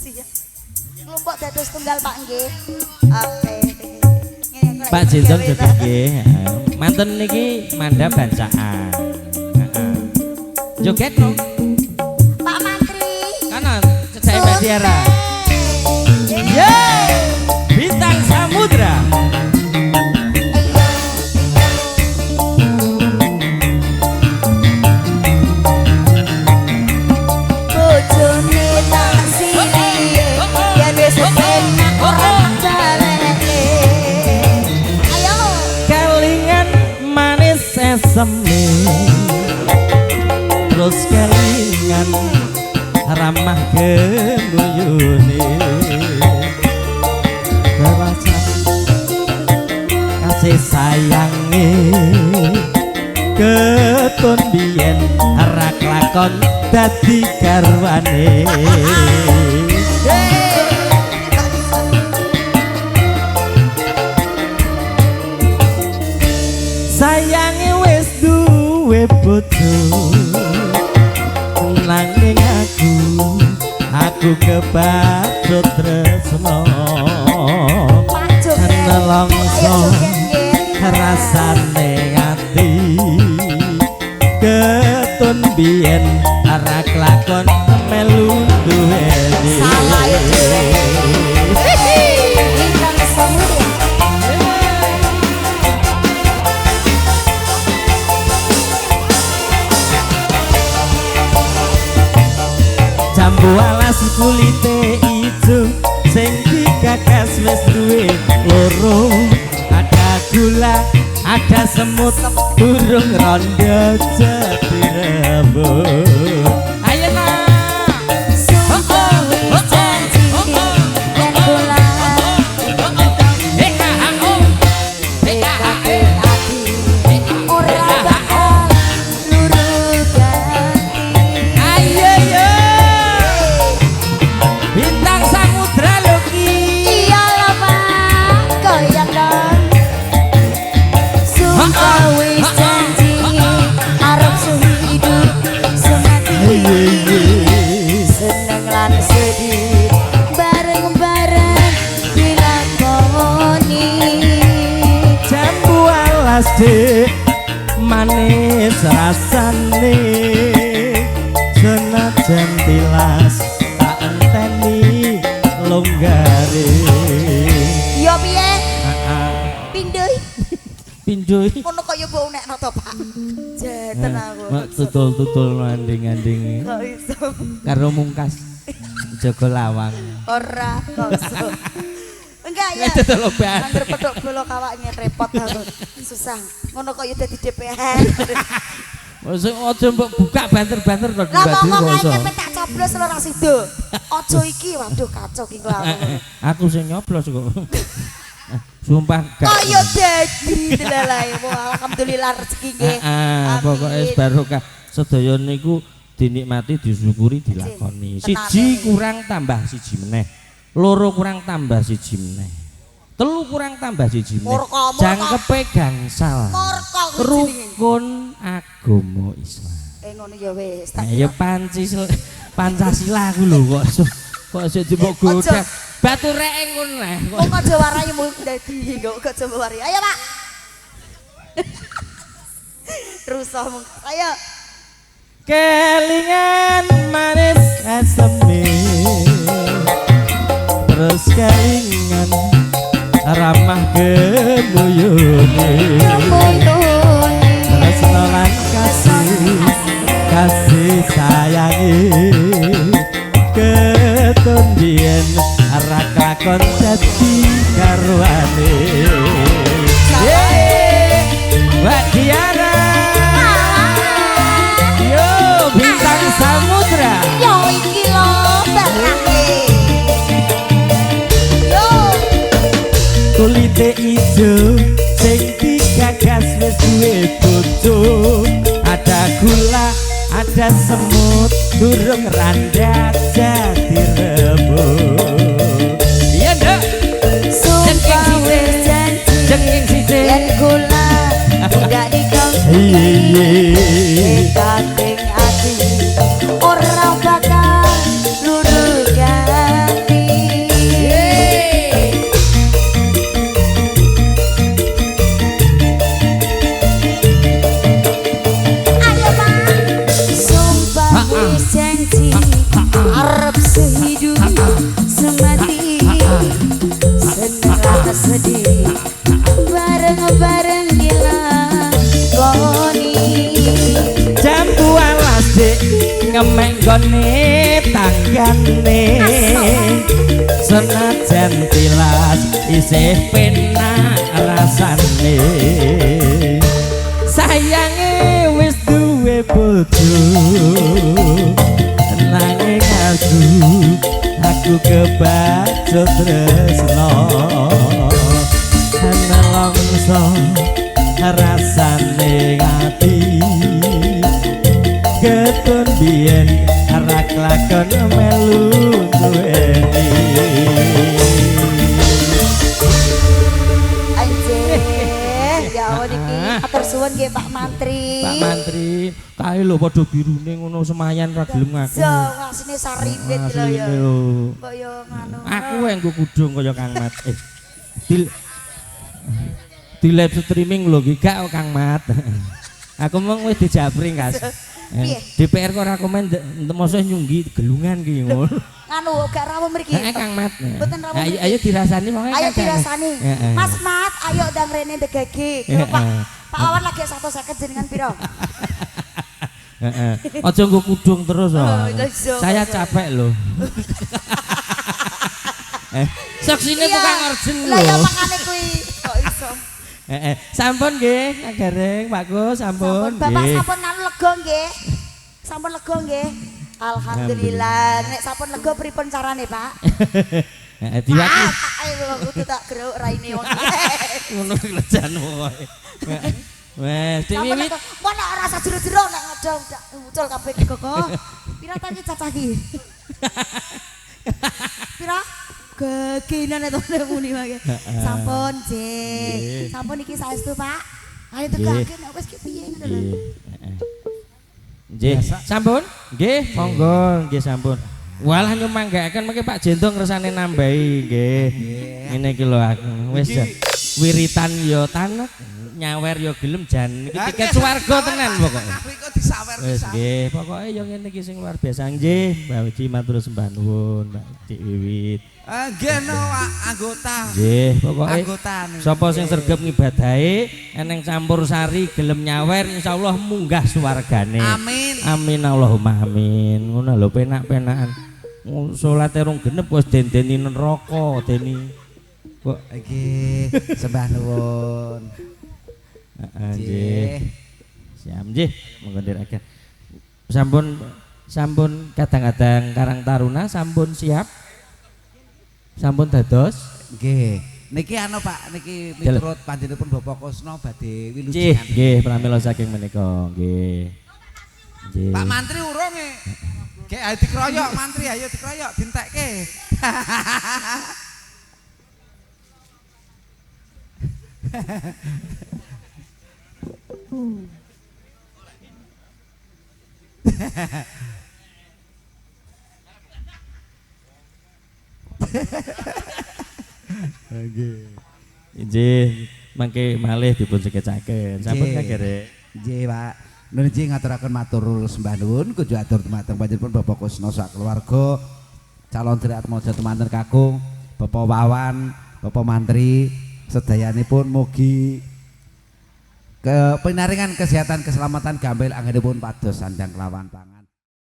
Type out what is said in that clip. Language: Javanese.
Kelompok dados tunggal Pak nggih. Oke. Pak Jendong juga nggih. Manten niki mandhap bancaan. Heeh. Joget no. Pak Mantri. Kanan cecek Mbak Tiara. Yeay! Bintang Samudra. Bojone tak sile, yen wis enak ora daleke. Ayo. Kelingan manis sesame. Terus kelingan ramah gembuyune. Terasa kasih sayange ketun biyen rak lakon dadi garwane. Sayange wis duwe bojo nanging aku kebacut tresno nelongso rasane ati ketun biyen rak lakon melu duweni Salah dhewe. Bintang Samudra. jambu alas kulite ijo sing digagas wis duwe loro ada gula ada semut burung rondo jati rembut ayo nak Wis janji yen kula ora bakal luru ganti. ayo yo bintang samudra lho ki Iya lah Pak, goyang dong. Sumpah wis janji arep sehidup semati. Seneng lan sedih bareng-bareng dilakoni. jambu alas dek manis rasane senajan tilas tak enteni longgare Yo piye? Pindhoi. pinjoy Ngono kaya mbok nekno to Pak. Jeten aku. tutul-tutul manding-anding Kok iso? karo mungkas jaga lawang Ora kok iso. Enggak ya. itu lho Mbak Angger petuk bola kawaknya repot aku. Susah. Ngono kok ya dadi DPR. Masa aja mbok buka banter-banter to Lah mbak ngomong Dewi ae tak coblos lho ra sido. Aja iki waduh kacau iki kelakuan. aku sing nyoblos kok sumpah gak Kaya dadi delalae. Wah, alhamdulillah rezeki nggih. pokoknya Amin. barokah sedaya niku dinikmati disyukuri dilakoni siji kurang tambah siji meneh loro kurang tambah siji meneh telu kurang tambah siji meneh Murka. jangkepe gangsal Murka kuwi jenenge. rukun agama Islam Ngono ya wis. ya Pancasila ku lho kok iso dipok godhek batu rek ngono lah Wong aja warai mu dadi kok aja warai. Ayo Pak. Rusahmu. Ayo. kelingan manis aseme terus kelingan ramah gembuyune terus nolan kasih sayangi ketun biyen rak lakon dadi garwane Mbak Diara yo bintang samudra Yo iki lho barake. Yo. kulite ijo sing digagas wis duwe bojo ada gula ada semut durung randa jadi rebut iya ndak Sumpah wis janji jengking sithik yen kula gak dikau iye kating ati ora bakal luru ganti. sedih bareng-bareng dilakoni jambu alas dik ngemek gone tanggane senajan tilas isih penak rasane sayange wis duwe bojo nanging aku kebacut tresno ana longso rasane ati ketun biyen rak lakon melu duweni ya Allah iki atur suwun nggih Pak Mantri. Pak Mantri, kae lho padha birune ngono semayan ra gelem ngaku. Yo, asine saripit lho ya. Kok yo ngono. Aku wae nggo kudung kaya Kang Mat. Di live streaming lho iki gak Kang Mat. Aku mung wis dijapring, Kas. DPR kok ora komen mosok nyunggi gelungan ki ngono. Nganu gak rawuh mriki. Kang Mat. Mboten rawuh. Ayo dirasani pokoke. Ayo dirasani. Mas Mat, ayo ndang rene ndegage. Pak Wawan lagi 150 jenengan piro? Aja nggo kudung terus saya capek loh. Saksine tukang orjen lho. Lah ya makane kuwi kok iso. Sampun nggih, Kang Gareng, Pak Gus, sampun. Bapak sampun anu lega nggih. Sampun lega nggih. Alhamdulillah. Nek sampun lega pripun carane, Pak? Diwaki. Ayo kudu tak geruk raine wong. Ngono ki lejan wae. Wes, diwiwit. Mana rasa jero-jero nek ngadong muncul kabeh iki kok. Pira ta iki cacah iki? Pira? Kekinan itu muni wae. Sampun, Jih. Sampun iki saestu, Pak. Ayo tegake nek wis ki piye ngono lho. Nggih, sampun? Nggih, monggo, nggih sampun. Walah nyumanggaaken mengke Pak Jento ngresane nambahi nggih. Ngene iki lho aku. Wis wiritan ya tanek, nyawer ya gelem jan iki tiket swarga tenan pokoke. Aku iku disawer Wis nggih, pokoke ya ngene iki sing luar biasa nggih. Mbak Uci matur sembah nuwun, Mbak Dik Wiwit. Nggih no anggota. Nggih, pokoke Anggota niku. sapa sing sregep ngibadahi eneng campur sari gelem nyawer insyaallah munggah swargane. Amin. Amin Allahumma amin. Ngono lho penak-penakan. Salate rong genep wis dendeni neraka deni. Kok Nggih, sembah nuwun. Nggih. Siap nggih, monggo ndherekaken. Sampun kadang-kadang Karang Taruna sampun siap. Sampun dados. Nggih. Niki anu Pak, niki miturut panjenenganipun Bapak Kusno badhe wilujengan. Nggih, pramila saking menika, nggih. Nggih. Pak Mantri urung e. Nggih, ayo dikeroyok Mantri, ayo dikeroyok dintekke. Nggih, mangke malih dipun sekecaken. Sampun Kang Gareng. Nggih, Pak. Nun nggih ngaturaken matur sembah nuwun kudu atur dumateng panjenengan Bapak Kusno sak keluarga. Calon Tri Atmaja temanten kakung, Bapak Wawan, Bapak Mantri, sedayanipun mugi pinaringan kesehatan keselamatan gampil anggenipun pados sandang kelawan pangan.